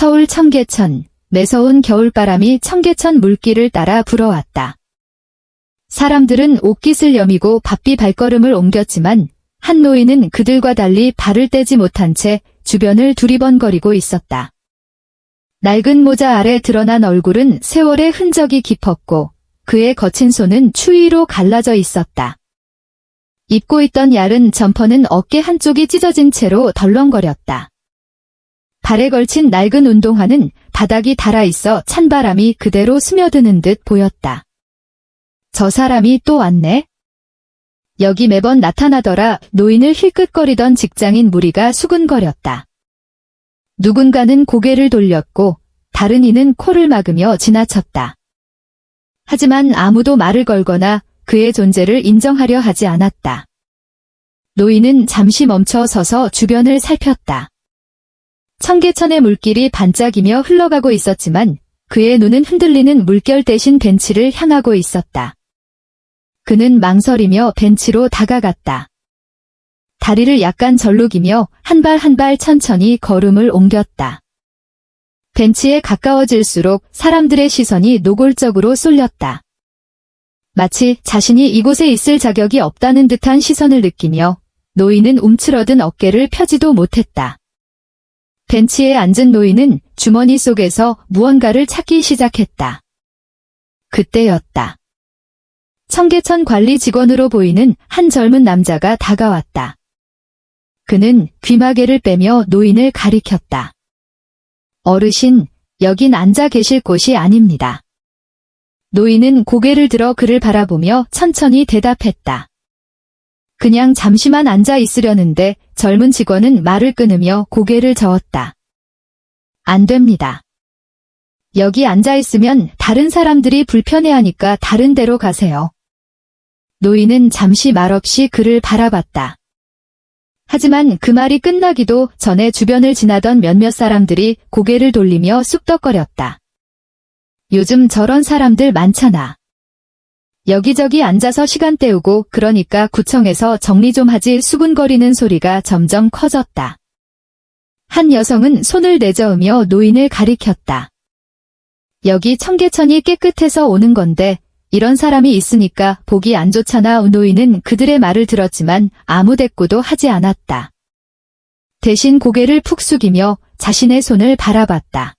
서울 청계천, 매서운 겨울바람이 청계천 물길을 따라 불어왔다. 사람들은 옷깃을 여미고 바삐 발걸음을 옮겼지만 한 노인은 그들과 달리 발을 떼지 못한 채 주변을 두리번거리고 있었다. 낡은 모자 아래 드러난 얼굴은 세월의 흔적이 깊었고 그의 거친 손은 추위로 갈라져 있었다. 입고 있던 얇은 점퍼는 어깨 한쪽이 찢어진 채로 덜렁거렸다. 발에 걸친 낡은 운동화는 바닥이 닳아있어 찬바람이 그대로 스며드는 듯 보였다. 저 사람이 또 왔네? 여기 매번 나타나더라. 노인을 힐끗거리던 직장인 무리가 수근거렸다. 누군가는 고개를 돌렸고 다른 이는 코를 막으며 지나쳤다. 하지만 아무도 말을 걸거나 그의 존재를 인정하려 하지 않았다. 노인은 잠시 멈춰 서서 주변을 살폈다. 청계천의 물길이 반짝이며 흘러가고 있었지만 그의 눈은 흔들리는 물결 대신 벤치를 향하고 있었다. 그는 망설이며 벤치로 다가갔다. 다리를 약간 절룩이며 한 발 한 발 천천히 걸음을 옮겼다. 벤치에 가까워질수록 사람들의 시선이 노골적으로 쏠렸다. 마치 자신이 이곳에 있을 자격이 없다는 듯한 시선을 느끼며 노인은 움츠러든 어깨를 펴지도 못했다. 벤치에 앉은 노인은 주머니 속에서 무언가를 찾기 시작했다. 그때였다. 청계천 관리 직원으로 보이는 한 젊은 남자가 다가왔다. 그는 귀마개를 빼며 노인을 가리켰다. 어르신, 여긴 앉아 계실 곳이 아닙니다. 노인은 고개를 들어 그를 바라보며 천천히 대답했다. 그냥 잠시만 앉아 있으려는데 젊은 직원은 말을 끊으며 고개를 저었다. 안 됩니다. 여기 앉아 있으면 다른 사람들이 불편해하니까 다른 데로 가세요. 노인은 잠시 말없이 그를 바라봤다. 하지만 그 말이 끝나기도 전에 주변을 지나던 몇몇 사람들이 고개를 돌리며 쑥덕거렸다. 요즘 저런 사람들 많잖아. 여기저기 앉아서 시간 때우고 그러니까 구청에서 정리 좀 하지. 수군거리는 소리가 점점 커졌다. 한 여성은 손을 내저으며 노인을 가리켰다. 여기 청계천이 깨끗해서 오는 건데 이런 사람이 있으니까 보기 안 좋잖아. 노인은 그들의 말을 들었지만 아무 대꾸도 하지 않았다. 대신 고개를 푹 숙이며 자신의 손을 바라봤다.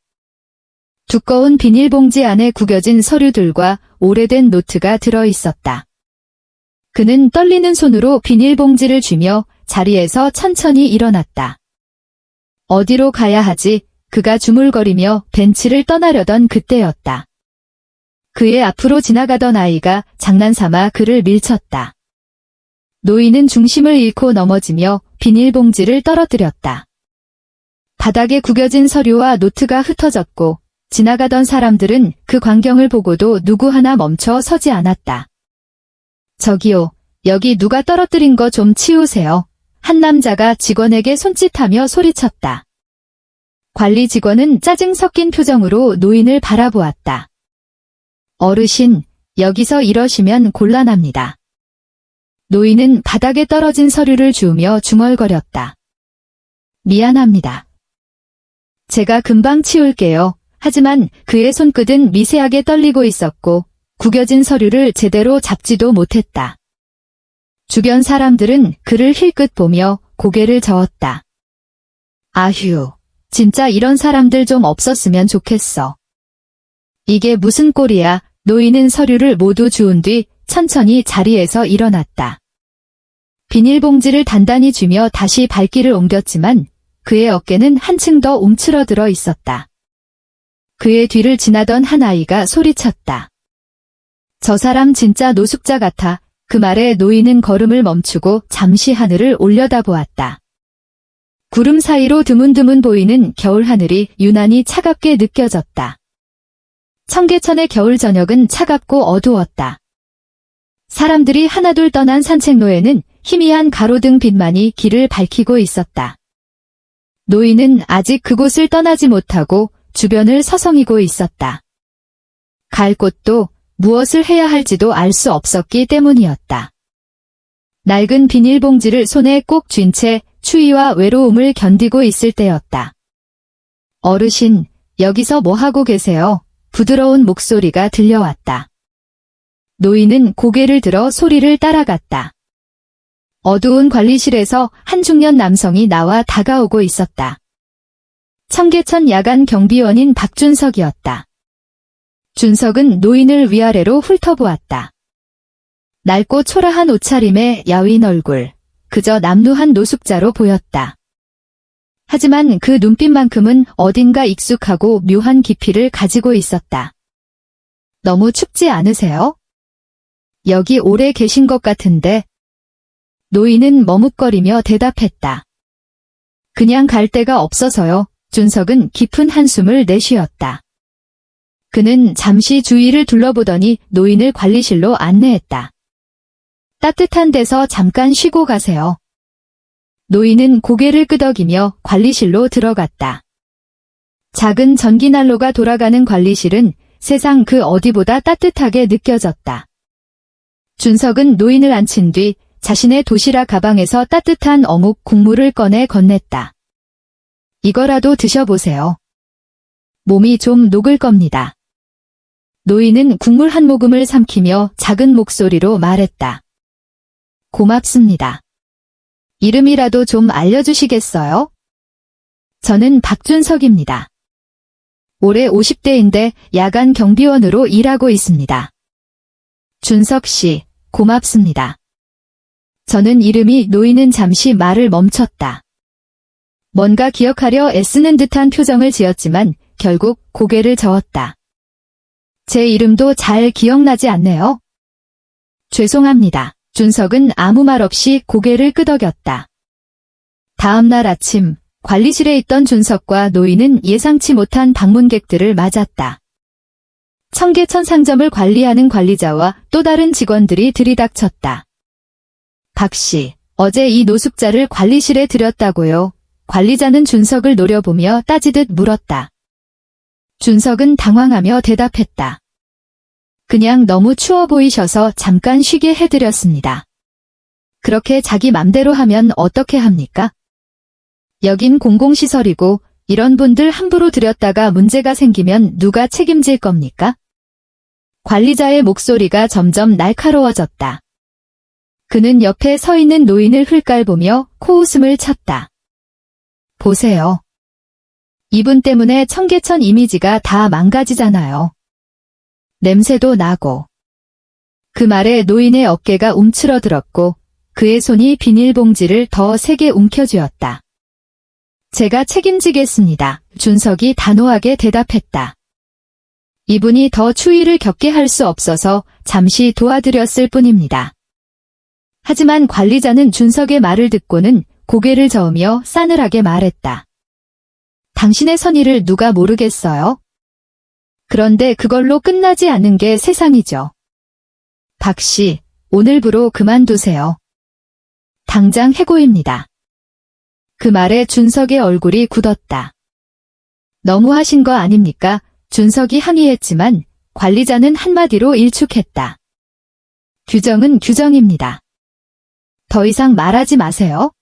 두꺼운 비닐봉지 안에 구겨진 서류들과 오래된 노트가 들어있었다. 그는 떨리는 손으로 비닐봉지를 쥐며 자리에서 천천히 일어났다. 어디로 가야 하지? 그가 주물거리며 벤치를 떠나려던 그때였다. 그의 앞으로 지나가던 아이가 장난삼아 그를 밀쳤다. 노인은 중심을 잃고 넘어지며 비닐봉지를 떨어뜨렸다. 바닥에 구겨진 서류와 노트가 흩어졌고 지나가던 사람들은 그 광경을 보고도 누구 하나 멈춰 서지 않았다. 저기요, 여기 누가 떨어뜨린 거 좀 치우세요. 한 남자가 직원에게 손짓하며 소리쳤다. 관리 직원은 짜증 섞인 표정으로 노인을 바라보았다. 어르신, 여기서 이러시면 곤란합니다. 노인은 바닥에 떨어진 서류를 주우며 중얼거렸다. 미안합니다. 제가 금방 치울게요. 하지만 그의 손끝은 미세하게 떨리고 있었고 구겨진 서류를 제대로 잡지도 못했다. 주변 사람들은 그를 힐끗 보며 고개를 저었다. 아휴, 진짜 이런 사람들 좀 없었으면 좋겠어. 이게 무슨 꼴이야. 노인은 서류를 모두 주운 뒤 천천히 자리에서 일어났다. 비닐봉지를 단단히 쥐며 다시 발길을 옮겼지만 그의 어깨는 한층 더 움츠러들어 있었다. 그의 뒤를 지나던 한 아이가 소리쳤다. 저 사람 진짜 노숙자 같아. 그 말에 노인은 걸음을 멈추고 잠시 하늘을 올려다보았다. 구름 사이로 드문드문 보이는 겨울 하늘이 유난히 차갑게 느껴졌다. 청계천의 겨울 저녁은 차갑고 어두웠다. 사람들이 하나둘 떠난 산책로에는 희미한 가로등 빛만이 길을 밝히고 있었다. 노인은 아직 그곳을 떠나지 못하고 주변을 서성이고 있었다. 갈 곳도 무엇을 해야 할지도 알 수 없었기 때문이었다. 낡은 비닐봉지를 손에 꼭 쥔 채 추위와 외로움을 견디고 있을 때였다. 어르신, 여기서 뭐 하고 계세요? 부드러운 목소리가 들려왔다. 노인은 고개를 들어 소리를 따라갔다. 어두운 관리실에서 한 중년 남성이 나와 다가오고 있었다. 청계천 야간 경비원인 박준석이었다. 준석은 노인을 위아래로 훑어보았다. 낡고 초라한 옷차림에 야윈 얼굴, 그저 남루한 노숙자로 보였다. 하지만 그 눈빛만큼은 어딘가 익숙하고 묘한 깊이를 가지고 있었다. 너무 춥지 않으세요? 여기 오래 계신 것 같은데. 노인은 머뭇거리며 대답했다. 그냥 갈 데가 없어서요. 준석은 깊은 한숨을 내쉬었다. 그는 잠시 주위를 둘러보더니 노인을 관리실로 안내했다. 따뜻한 데서 잠깐 쉬고 가세요. 노인은 고개를 끄덕이며 관리실로 들어갔다. 작은 전기난로가 돌아가는 관리실은 세상 그 어디보다 따뜻하게 느껴졌다. 준석은 노인을 앉힌 뒤 자신의 도시락 가방에서 따뜻한 어묵 국물을 꺼내 건넸다. 이거라도 드셔보세요. 몸이 좀 녹을 겁니다. 노인은 국물 한 모금을 삼키며 작은 목소리로 말했다. 고맙습니다. 이름이라도 좀 알려주시겠어요? 저는 박준석입니다. 올해 50대인데 야간 경비원으로 일하고 있습니다. 준석 씨, 고맙습니다. 저는 이름이 노인은 잠시 말을 멈췄다. 뭔가 기억하려 애쓰는 듯한 표정을 지었지만 결국 고개를 저었다. 제 이름도 잘 기억나지 않네요. 죄송합니다. 준석은 아무 말 없이 고개를 끄덕였다. 다음 날 아침, 관리실에 있던 준석과 노인은 예상치 못한 방문객들을 맞았다. 청계천 상점을 관리하는 관리자와 또 다른 직원들이 들이닥쳤다. 박 씨, 어제 이 노숙자를 관리실에 들였다고요. 관리자는 준석을 노려보며 따지듯 물었다. 준석은 당황하며 대답했다. 그냥 너무 추워 보이셔서 잠깐 쉬게 해드렸습니다. 그렇게 자기 맘대로 하면 어떻게 합니까? 여긴 공공시설이고 이런 분들 함부로 들였다가 문제가 생기면 누가 책임질 겁니까? 관리자의 목소리가 점점 날카로워졌다. 그는 옆에 서 있는 노인을 흘깔보며 코웃음을 쳤다. 보세요. 이분 때문에 청계천 이미지가 다 망가지잖아요. 냄새도 나고. 그 말에 노인의 어깨가 움츠러들었고 그의 손이 비닐봉지를 더 세게 움켜쥐었다. 제가 책임지겠습니다. 준석이 단호하게 대답했다. 이분이 더 추위를 겪게 할 수 없어서 잠시 도와드렸을 뿐입니다. 하지만 관리자는 준석의 말을 듣고는 고개를 저으며 싸늘하게 말했다. 당신의 선의를 누가 모르겠어요? 그런데 그걸로 끝나지 않는 게 세상이죠. 박 씨, 오늘부로 그만두세요. 당장 해고입니다. 그 말에 준석의 얼굴이 굳었다. 너무하신 거 아닙니까? 준석이 항의했지만 관리자는 한마디로 일축했다. 규정은 규정입니다. 더 이상 말하지 마세요.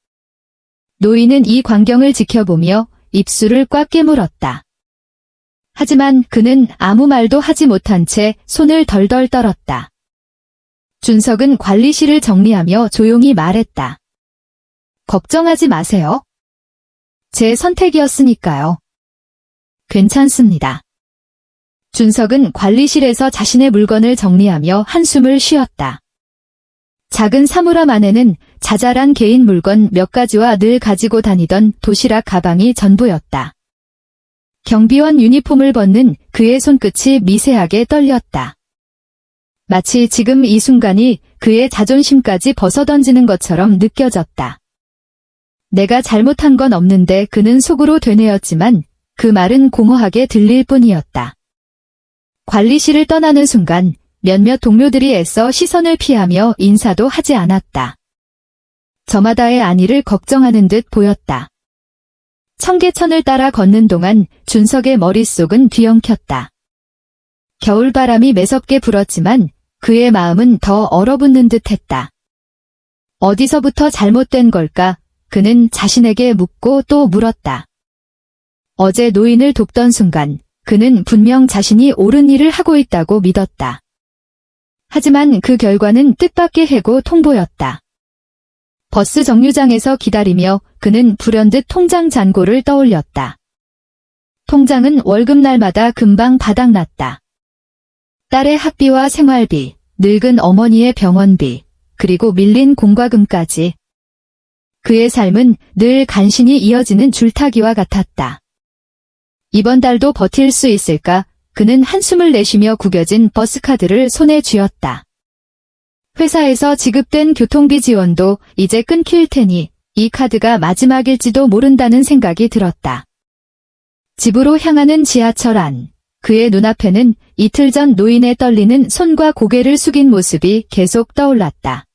노인은 이 광경을 지켜보며 입술을 꽉 깨물었다. 하지만 그는 아무 말도 하지 못한 채 손을 덜덜 떨었다. 준석은 관리실을 정리하며 조용히 말했다. 걱정하지 마세요. 제 선택이었으니까요. 괜찮습니다. 준석은 관리실에서 자신의 물건을 정리하며 한숨을 쉬었다. 작은 사물함 안에는 자잘한 개인 물건 몇 가지와 늘 가지고 다니던 도시락 가방이 전부였다. 경비원 유니폼을 벗는 그의 손끝이 미세하게 떨렸다. 마치 지금 이 순간이 그의 자존심까지 벗어던지는 것처럼 느껴졌다. 내가 잘못한 건 없는데 그는 속으로 되뇌었지만 그 말은 공허하게 들릴 뿐이었다. 관리실을 떠나는 순간 몇몇 동료들이 애써 시선을 피하며 인사도 하지 않았다. 저마다의 안위를 걱정하는 듯 보였다. 청계천을 따라 걷는 동안 준석의 머릿속은 뒤엉켰다. 겨울바람이 매섭게 불었지만 그의 마음은 더 얼어붙는 듯했다. 어디서부터 잘못된 걸까? 그는 자신에게 묻고 또 물었다. 어제 노인을 돕던 순간 그는 분명 자신이 옳은 일을 하고 있다고 믿었다. 하지만 그 결과는 뜻밖의 해고 통보였다. 버스 정류장에서 기다리며 그는 불현듯 통장 잔고를 떠올렸다. 통장은 월급날마다 금방 바닥났다. 딸의 학비와 생활비, 늙은 어머니의 병원비, 그리고 밀린 공과금까지. 그의 삶은 늘 간신히 이어지는 줄타기와 같았다. 이번 달도 버틸 수 있을까? 그는 한숨을 내쉬며 구겨진 버스카드를 손에 쥐었다. 회사에서 지급된 교통비 지원도 이제 끊길 테니 이 카드가 마지막일지도 모른다는 생각이 들었다. 집으로 향하는 지하철 안, 그의 눈앞에는 이틀 전 노인의 떨리는 손과 고개를 숙인 모습이 계속 떠올랐다.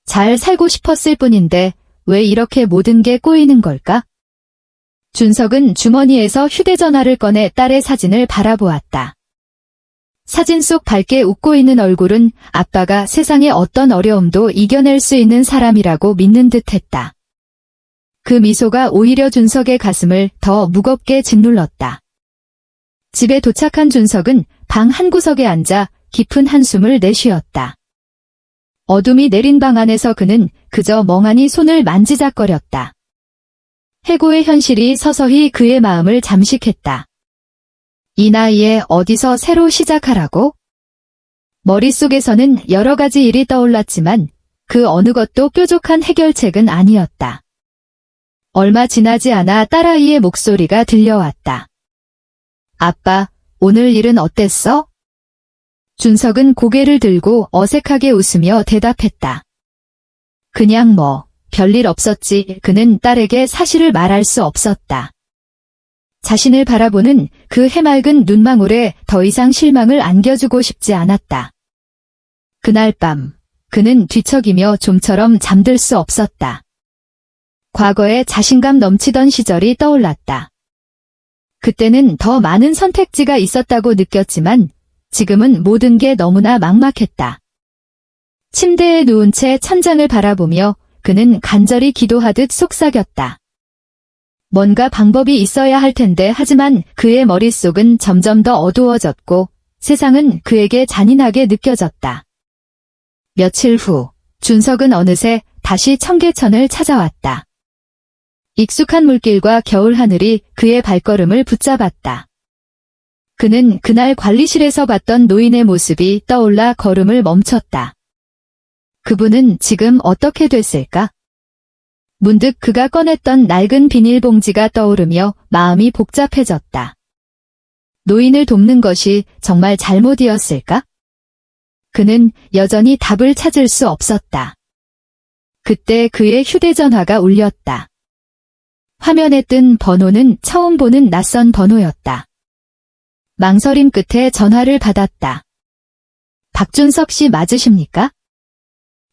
잘 살고 싶었을 뿐인데 왜 이렇게 모든 게 꼬이는 걸까? 준석은 주머니에서 휴대전화를 꺼내 딸의 사진을 바라보았다. 사진 속 밝게 웃고 있는 얼굴은 아빠가 세상의 어떤 어려움도 이겨낼 수 있는 사람이라고 믿는 듯했다. 그 미소가 오히려 준석의 가슴을 더 무겁게 짓눌렀다. 집에 도착한 준석은 방 한구석에 앉아 깊은 한숨을 내쉬었다. 어둠이 내린 방 안에서 그는 그저 멍하니 손을 만지작거렸다. 해고의 현실이 서서히 그의 마음을 잠식했다. 이 나이에 어디서 새로 시작하라고? 머릿속에서는 여러 가지 일이 떠올랐지만 그 어느 것도 뾰족한 해결책은 아니었다. 얼마 지나지 않아 딸아이의 목소리가 들려왔다. 아빠, 오늘 일은 어땠어? 준석은 고개를 들고 어색하게 웃으며 대답했다. 그냥 별일 없었지. 그는 딸에게 사실을 말할 수 없었다. 자신을 바라보는 그 해맑은 눈망울에 더 이상 실망을 안겨주고 싶지 않았다. 그날 밤, 그는 뒤척이며 좀처럼 잠들 수 없었다. 과거에 자신감 넘치던 시절이 떠올랐다. 그때는 더 많은 선택지가 있었다고 느꼈지만 지금은 모든 게 너무나 막막했다. 침대에 누운 채 천장을 바라보며 그는 간절히 기도하듯 속삭였다. 뭔가 방법이 있어야 할 텐데 하지만 그의 머릿속은 점점 더 어두워졌고 세상은 그에게 잔인하게 느껴졌다. 며칠 후 준석은 어느새 다시 청계천을 찾아왔다. 익숙한 물길과 겨울 하늘이 그의 발걸음을 붙잡았다. 그는 그날 관리실에서 봤던 노인의 모습이 떠올라 걸음을 멈췄다. 그분은 지금 어떻게 됐을까? 문득 그가 꺼냈던 낡은 비닐봉지가 떠오르며 마음이 복잡해졌다. 노인을 돕는 것이 정말 잘못이었을까? 그는 여전히 답을 찾을 수 없었다. 그때 그의 휴대전화가 울렸다. 화면에 뜬 번호는 처음 보는 낯선 번호였다. 망설임 끝에 전화를 받았다. 박준석 씨 맞으십니까?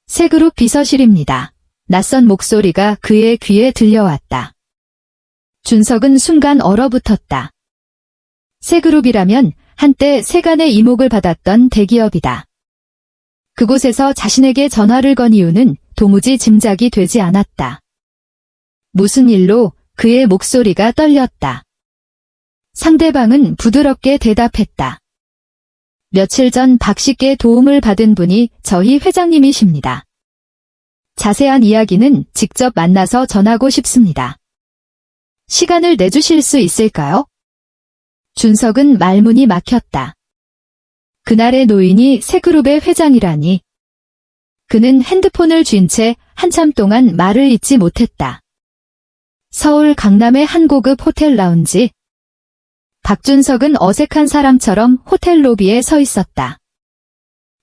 새그룹 비서실입니다. 낯선 목소리가 그의 귀에 들려왔다. 준석은 순간 얼어붙었다. 새그룹이라면 한때 세간의 이목을 받았던 대기업이다. 그곳에서 자신에게 전화를 건 이유는 도무지 짐작이 되지 않았다. 무슨 일로? 그의 목소리가 떨렸다. 상대방은 부드럽게 대답했다. 며칠 전 박 씨께 도움을 받은 분이 저희 회장님이십니다. 자세한 이야기는 직접 만나서 전하고 싶습니다. 시간을 내주실 수 있을까요? 준석은 말문이 막혔다. 그날의 노인이 새그룹의 회장이라니. 그는 핸드폰을 쥔 채 한참 동안 말을 잇지 못했다. 서울 강남의 한 고급 호텔 라운지. 박준석은 어색한 사람처럼 호텔 로비에 서 있었다.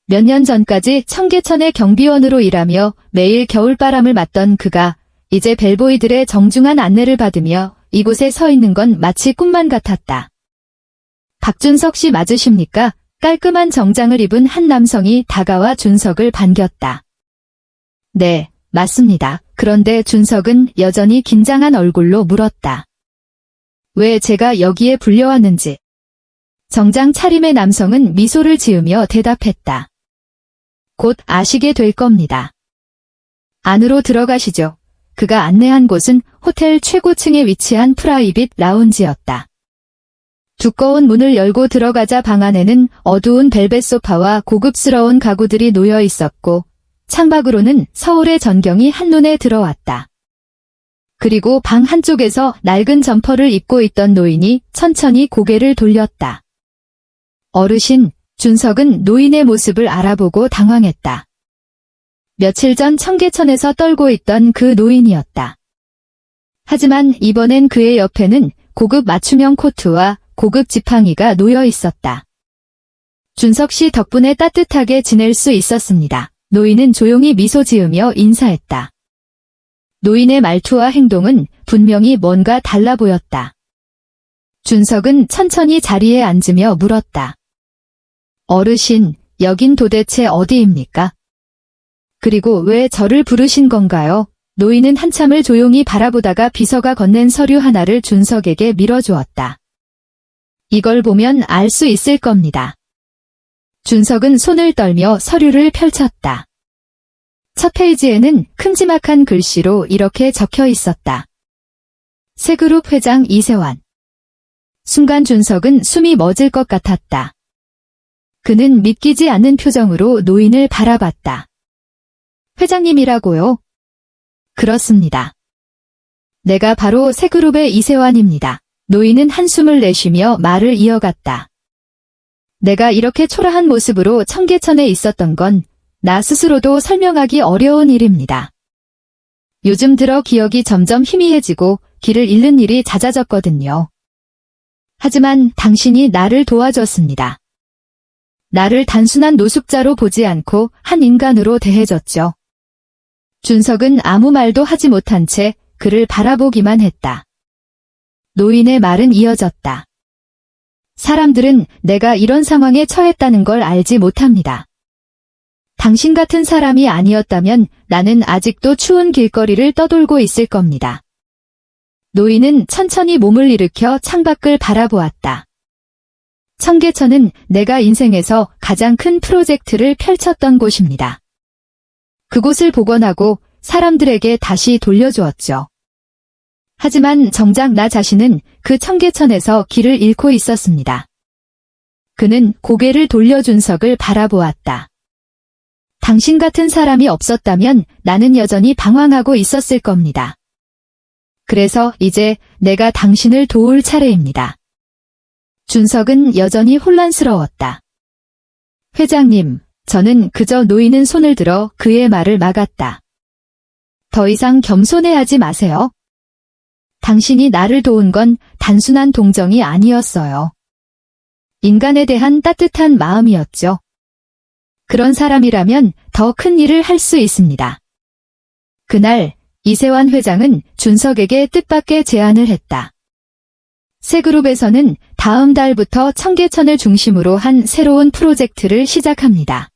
몇 년 전까지 청계천의 경비원으로 일하며 매일 겨울바람을 맞던 그가 이제 벨보이들의 정중한 안내를 받으며 이곳에 서 있는 건 마치 꿈만 같았다. 박준석 씨 맞으십니까? 깔끔한 정장을 입은 한 남성이 다가와 준석을 반겼다. 네, 맞습니다. 그런데 준석은 여전히 긴장한 얼굴로 물었다. 왜 제가 여기에 불려왔는지. 정장 차림의 남성은 미소를 지으며 대답했다. 곧 아시게 될 겁니다. 안으로 들어가시죠. 그가 안내한 곳은 호텔 최고층에 위치한 프라이빗 라운지였다. 두꺼운 문을 열고 들어가자 방 안에는 어두운 벨벳 소파와 고급스러운 가구들이 놓여 있었고 창밖으로는 서울의 전경이 한눈에 들어왔다. 그리고 방 한쪽에서 낡은 점퍼를 입고 있던 노인이 천천히 고개를 돌렸다. 어르신, 준석은 노인의 모습을 알아보고 당황했다. 며칠 전 청계천에서 떨고 있던 그 노인이었다. 하지만 이번엔 그의 옆에는 고급 맞춤형 코트와 고급 지팡이가 놓여 있었다. 준석 씨 덕분에 따뜻하게 지낼 수 있었습니다. 노인은 조용히 미소 지으며 인사했다. 노인의 말투와 행동은 분명히 뭔가 달라 보였다. 준석은 천천히 자리에 앉으며 물었다. 어르신, 여긴 도대체 어디입니까? 그리고 왜 저를 부르신 건가요? 노인은 한참을 조용히 바라보다가 비서가 건넨 서류 하나를 준석에게 밀어주었다. 이걸 보면 알 수 있을 겁니다. 준석은 손을 떨며 서류를 펼쳤다. 첫 페이지에는 큼지막한 글씨로 이렇게 적혀 있었다. 세그룹 회장 이세환. 순간 준석은 숨이 멎을 것 같았다. 그는 믿기지 않는 표정으로 노인을 바라봤다. 회장님이라고요? 그렇습니다. 내가 바로 세그룹의 이세환입니다. 노인은 한숨을 내쉬며 말을 이어갔다. 내가 이렇게 초라한 모습으로 청계천에 있었던 건 나 스스로도 설명하기 어려운 일입니다. 요즘 들어 기억이 점점 희미해지고 길을 잃는 일이 잦아졌거든요. 하지만 당신이 나를 도와줬습니다. 나를 단순한 노숙자로 보지 않고 한 인간으로 대해줬죠. 준석은 아무 말도 하지 못한 채 그를 바라보기만 했다. 노인의 말은 이어졌다. 사람들은 내가 이런 상황에 처했다는 걸 알지 못합니다. 당신 같은 사람이 아니었다면 나는 아직도 추운 길거리를 떠돌고 있을 겁니다. 노인은 천천히 몸을 일으켜 창밖을 바라보았다. 청계천은 내가 인생에서 가장 큰 프로젝트를 펼쳤던 곳입니다. 그곳을 복원하고 사람들에게 다시 돌려주었죠. 하지만 정작 나 자신은 그 청계천에서 길을 잃고 있었습니다. 그는 고개를 돌려 준석을 바라보았다. 당신 같은 사람이 없었다면 나는 여전히 방황하고 있었을 겁니다. 그래서 이제 내가 당신을 도울 차례입니다. 준석은 여전히 혼란스러웠다. 회장님, 저는 그저 노인은 손을 들어 그의 말을 막았다. 더 이상 겸손해하지 마세요. 당신이 나를 도운 건 단순한 동정이 아니었어요. 인간에 대한 따뜻한 마음이었죠. 그런 사람이라면 더 큰 일을 할 수 있습니다. 그날 이세환 회장은 준석에게 뜻밖의 제안을 했다. 세그룹에서는 다음 달부터 청계천을 중심으로 한 새로운 프로젝트를 시작합니다.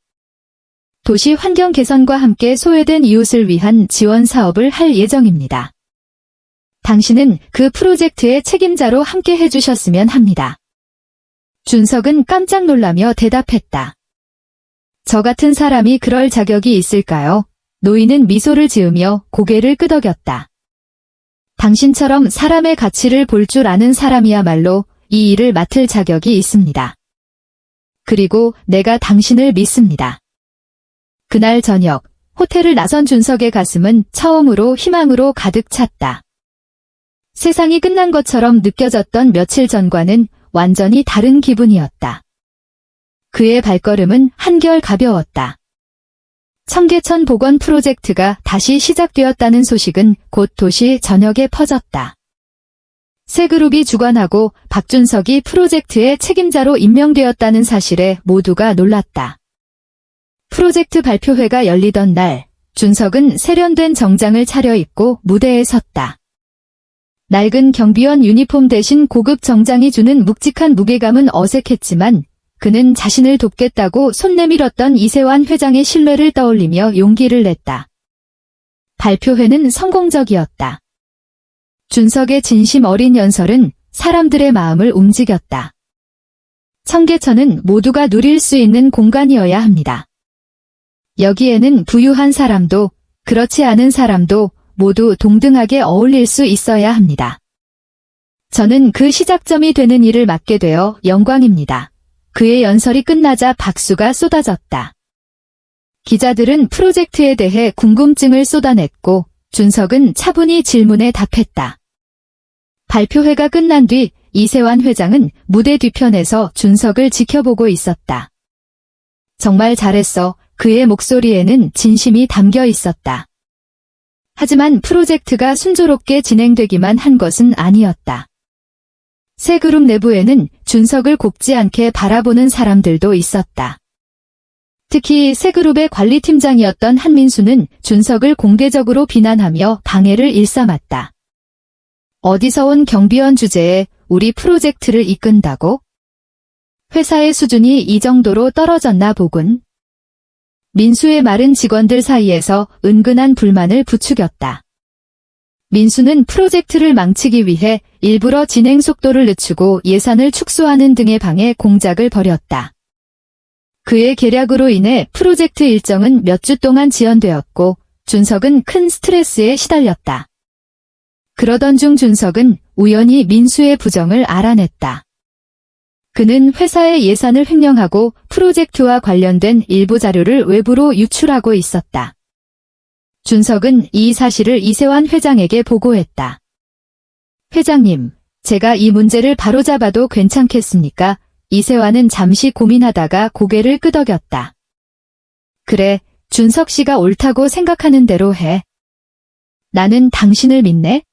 도시 환경 개선과 함께 소외된 이웃을 위한 지원 사업을 할 예정입니다. 당신은 그 프로젝트의 책임자로 함께 해주셨으면 합니다. 준석은 깜짝 놀라며 대답했다. 저 같은 사람이 그럴 자격이 있을까요? 노인은 미소를 지으며 고개를 끄덕였다. 당신처럼 사람의 가치를 볼 줄 아는 사람이야말로 이 일을 맡을 자격이 있습니다. 그리고 내가 당신을 믿습니다. 그날 저녁, 호텔을 나선 준석의 가슴은 처음으로 희망으로 가득 찼다. 세상이 끝난 것처럼 느껴졌던 며칠 전과는 완전히 다른 기분이었다. 그의 발걸음은 한결 가벼웠다. 청계천 복원 프로젝트가 다시 시작되었다는 소식은 곧 도시 전역에 퍼졌다. 세그룹이 주관하고 박준석이 프로젝트의 책임자로 임명되었다는 사실에 모두가 놀랐다. 프로젝트 발표회가 열리던 날, 준석은 세련된 정장을 차려입고 무대에 섰다. 낡은 경비원 유니폼 대신 고급 정장이 주는 묵직한 무게감은 어색했지만 그는 자신을 돕겠다고 손 내밀었던 이세환 회장의 신뢰를 떠올리며 용기를 냈다. 발표회는 성공적이었다. 준석의 진심 어린 연설은 사람들의 마음을 움직였다. 청계천은 모두가 누릴 수 있는 공간이어야 합니다. 여기에는 부유한 사람도 그렇지 않은 사람도 모두 동등하게 어울릴 수 있어야 합니다. 저는 그 시작점이 되는 일을 맡게 되어 영광입니다. 그의 연설이 끝나자 박수가 쏟아졌다. 기자들은 프로젝트에 대해 궁금증을 쏟아냈고 준석은 차분히 질문에 답했다. 발표회가 끝난 뒤 이세환 회장은 무대 뒤편에서 준석을 지켜보고 있었다. 정말 잘했어. 그의 목소리에는 진심이 담겨 있었다. 하지만 프로젝트가 순조롭게 진행되기만 한 것은 아니었다. 새 그룹 내부에는 준석을 곱지 않게 바라보는 사람들도 있었다. 특히 새 그룹의 관리팀장이었던 한민수는 준석을 공개적으로 비난하며 방해를 일삼았다. 어디서 온 경비원 주제에 우리 프로젝트를 이끈다고? 회사의 수준이 이 정도로 떨어졌나 보군. 민수의 말은 직원들 사이에서 은근한 불만을 부추겼다. 민수는 프로젝트를 망치기 위해 일부러 진행 속도를 늦추고 예산을 축소하는 등의 방해 공작을 벌였다. 그의 계략으로 인해 프로젝트 일정은 몇 주 동안 지연되었고 준석은 큰 스트레스에 시달렸다. 그러던 중 준석은 우연히 민수의 부정을 알아냈다. 그는 회사의 예산을 횡령하고 프로젝트와 관련된 일부 자료를 외부로 유출하고 있었다. 준석은 이 사실을 이세환 회장에게 보고했다. 회장님, 제가 이 문제를 바로잡아도 괜찮겠습니까? 이세환은 잠시 고민하다가 고개를 끄덕였다. 그래, 준석 씨가 옳다고 생각하는 대로 해. 나는 당신을 믿네?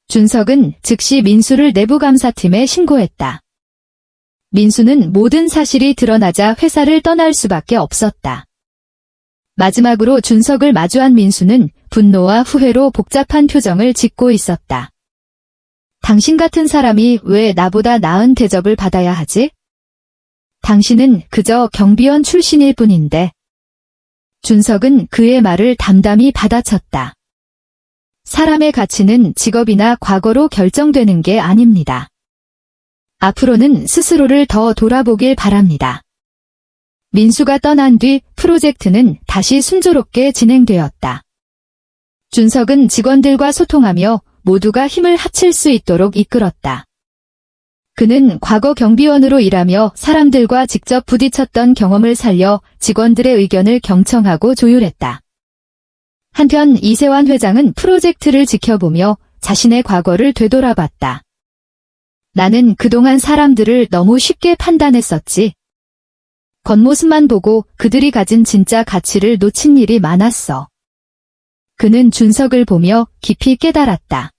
준석은 즉시 민수를 내부감사팀에 신고했다. 민수는 모든 사실이 드러나자 회사를 떠날 수밖에 없었다. 마지막으로 준석을 마주한 민수는 분노와 후회로 복잡한 표정을 짓고 있었다. 당신 같은 사람이 왜 나보다 나은 대접을 받아야 하지? 당신은 그저 경비원 출신일 뿐인데. 준석은 그의 말을 담담히 받아쳤다. 사람의 가치는 직업이나 과거로 결정되는 게 아닙니다. 앞으로는 스스로를 더 돌아보길 바랍니다. 민수가 떠난 뒤 프로젝트는 다시 순조롭게 진행되었다. 준석은 직원들과 소통하며 모두가 힘을 합칠 수 있도록 이끌었다. 그는 과거 경비원으로 일하며 사람들과 직접 부딪혔던 경험을 살려 직원들의 의견을 경청하고 조율했다. 한편 이세환 회장은 프로젝트를 지켜보며 자신의 과거를 되돌아봤다. 나는 그동안 사람들을 너무 쉽게 판단했었지. 겉모습만 보고 그들이 가진 진짜 가치를 놓친 일이 많았어. 그는 준석을 보며 깊이 깨달았다.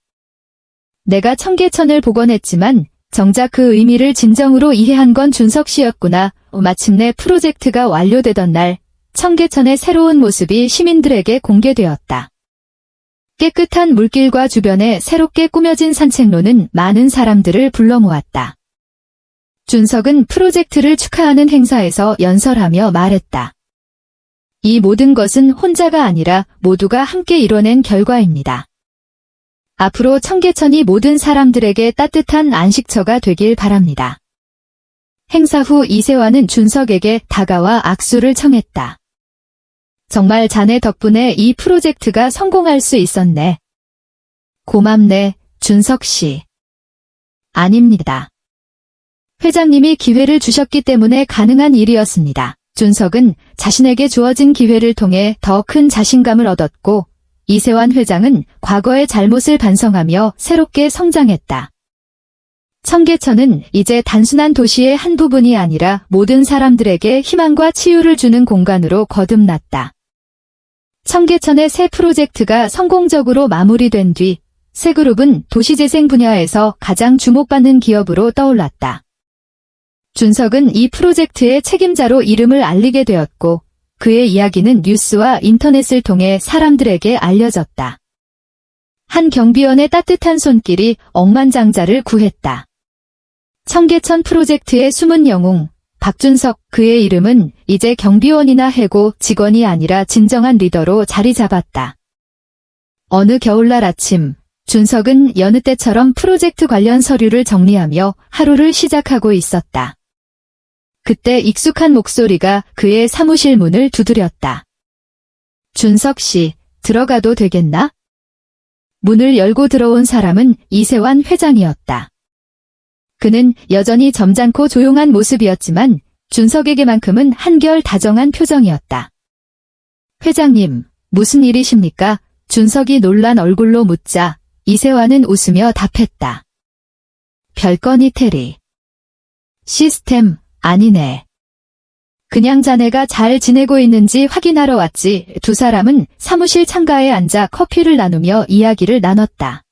내가 청계천을 복원했지만 정작 그 의미를 진정으로 이해한 건 준석 씨였구나. 마침내 프로젝트가 완료되던 날, 청계천의 새로운 모습이 시민들에게 공개되었다. 깨끗한 물길과 주변에 새롭게 꾸며진 산책로는 많은 사람들을 불러 모았다. 준석은 프로젝트를 축하하는 행사에서 연설하며 말했다. 이 모든 것은 혼자가 아니라 모두가 함께 이뤄낸 결과입니다. 앞으로 청계천이 모든 사람들에게 따뜻한 안식처가 되길 바랍니다. 행사 후 이세환은 준석에게 다가와 악수를 청했다. 정말 자네 덕분에 이 프로젝트가 성공할 수 있었네. 고맙네, 준석 씨. 아닙니다. 회장님이 기회를 주셨기 때문에 가능한 일이었습니다. 준석은 자신에게 주어진 기회를 통해 더 큰 자신감을 얻었고, 이세환 회장은 과거의 잘못을 반성하며 새롭게 성장했다. 청계천은 이제 단순한 도시의 한 부분이 아니라 모든 사람들에게 희망과 치유를 주는 공간으로 거듭났다. 청계천의 새 프로젝트가 성공적으로 마무리된 뒤 새 그룹은 도시재생 분야에서 가장 주목받는 기업으로 떠올랐다. 준석은 이 프로젝트의 책임자로 이름을 알리게 되었고 그의 이야기는 뉴스와 인터넷을 통해 사람들에게 알려졌다. 한 경비원의 따뜻한 손길이 억만장자를 구했다. 청계천 프로젝트의 숨은 영웅, 박준석, 그의 이름은 이제 경비원이나 해고 직원이 아니라 진정한 리더로 자리 잡았다. 어느 겨울날 아침, 준석은 여느 때처럼 프로젝트 관련 서류를 정리하며 하루를 시작하고 있었다. 그때 익숙한 목소리가 그의 사무실 문을 두드렸다. 준석 씨, 들어가도 되겠나? 문을 열고 들어온 사람은 이세환 회장이었다. 그는 여전히 점잖고 조용한 모습이었지만 준석에게만큼은 한결 다정한 표정이었다. 회장님, 무슨 일이십니까? 준석이 놀란 얼굴로 묻자 이세환은 웃으며 답했다. 별거니 테리. 시스템, 아니네. 그냥 자네가 잘 지내고 있는지 확인하러 왔지. 두 사람은 사무실 창가에 앉아 커피를 나누며 이야기를 나눴다.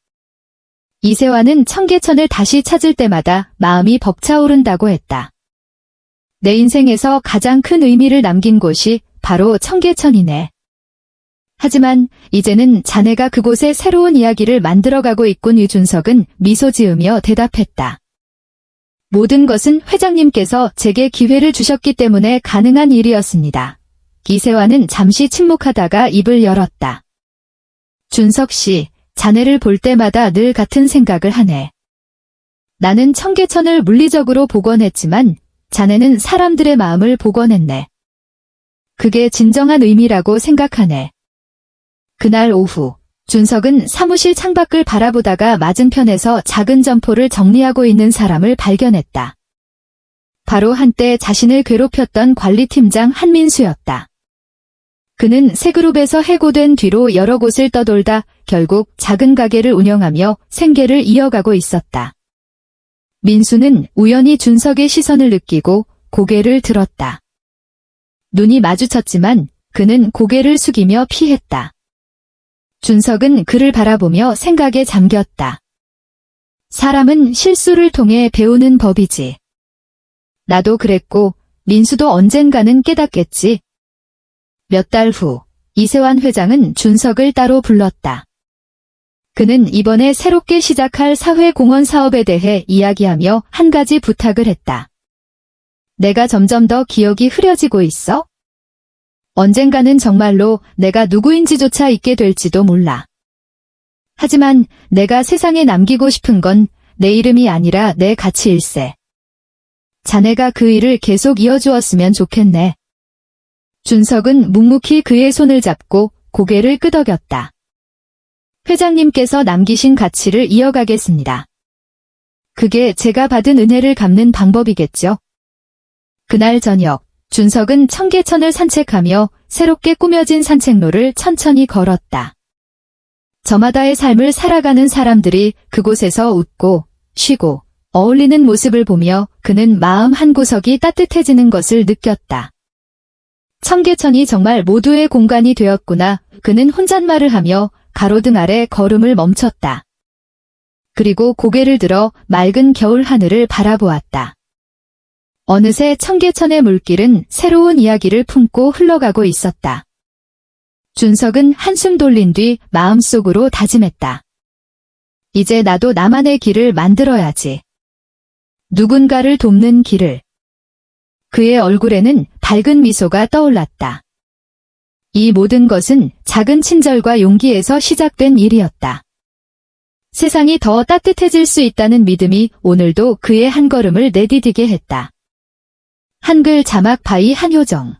이세환은 청계천을 다시 찾을 때마다 마음이 벅차오른다고 했다. 내 인생에서 가장 큰 의미를 남긴 곳이 바로 청계천이네. 하지만 이제는 자네가 그곳에 새로운 이야기를 만들어가고 있군. 유준석은 미소 지으며 대답했다. 모든 것은 회장님께서 제게 기회를 주셨기 때문에 가능한 일이었습니다. 이세환은 잠시 침묵하다가 입을 열었다. 준석 씨, 자네를 볼 때마다 늘 같은 생각을 하네. 나는 청계천을 물리적으로 복원했지만 자네는 사람들의 마음을 복원했네. 그게 진정한 의미라고 생각하네. 그날 오후, 준석은 사무실 창밖을 바라보다가 맞은편에서 작은 점포를 정리하고 있는 사람을 발견했다. 바로 한때 자신을 괴롭혔던 관리팀장 한민수였다. 그는 새 그룹에서 해고된 뒤로 여러 곳을 떠돌다 결국 작은 가게를 운영하며 생계를 이어가고 있었다. 민수는 우연히 준석의 시선을 느끼고 고개를 들었다. 눈이 마주쳤지만 그는 고개를 숙이며 피했다. 준석은 그를 바라보며 생각에 잠겼다. 사람은 실수를 통해 배우는 법이지. 나도 그랬고 민수도 언젠가는 깨닫겠지. 몇 달 후 이세환 회장은 준석을 따로 불렀다. 그는 이번에 새롭게 시작할 사회공헌 사업에 대해 이야기하며 한 가지 부탁을 했다. 내가 점점 더 기억이 흐려지고 있어? 언젠가는 정말로 내가 누구인지조차 잊게 될지도 몰라. 하지만 내가 세상에 남기고 싶은 건 내 이름이 아니라 내 가치일세. 자네가 그 일을 계속 이어주었으면 좋겠네. 준석은 묵묵히 그의 손을 잡고 고개를 끄덕였다. 회장님께서 남기신 가치를 이어가겠습니다. 그게 제가 받은 은혜를 갚는 방법이겠죠. 그날 저녁, 준석은 청계천을 산책하며 새롭게 꾸며진 산책로를 천천히 걸었다. 저마다의 삶을 살아가는 사람들이 그곳에서 웃고 쉬고 어울리는 모습을 보며 그는 마음 한구석이 따뜻해지는 것을 느꼈다. 청계천이 정말 모두의 공간이 되었구나. 그는 혼잣말을 하며 가로등 아래 걸음을 멈췄다. 그리고 고개를 들어 맑은 겨울 하늘을 바라보았다. 어느새 청계천의 물길은 새로운 이야기를 품고 흘러가고 있었다. 준석은 한숨 돌린 뒤 마음속으로 다짐했다. 이제 나도 나만의 길을 만들어야지. 누군가를 돕는 길을. 그의 얼굴에는 밝은 미소가 떠올랐다. 이 모든 것은 작은 친절과 용기에서 시작된 일이었다. 세상이 더 따뜻해질 수 있다는 믿음이 오늘도 그의 한 걸음을 내디디게 했다. 한글 자막 바이 한효정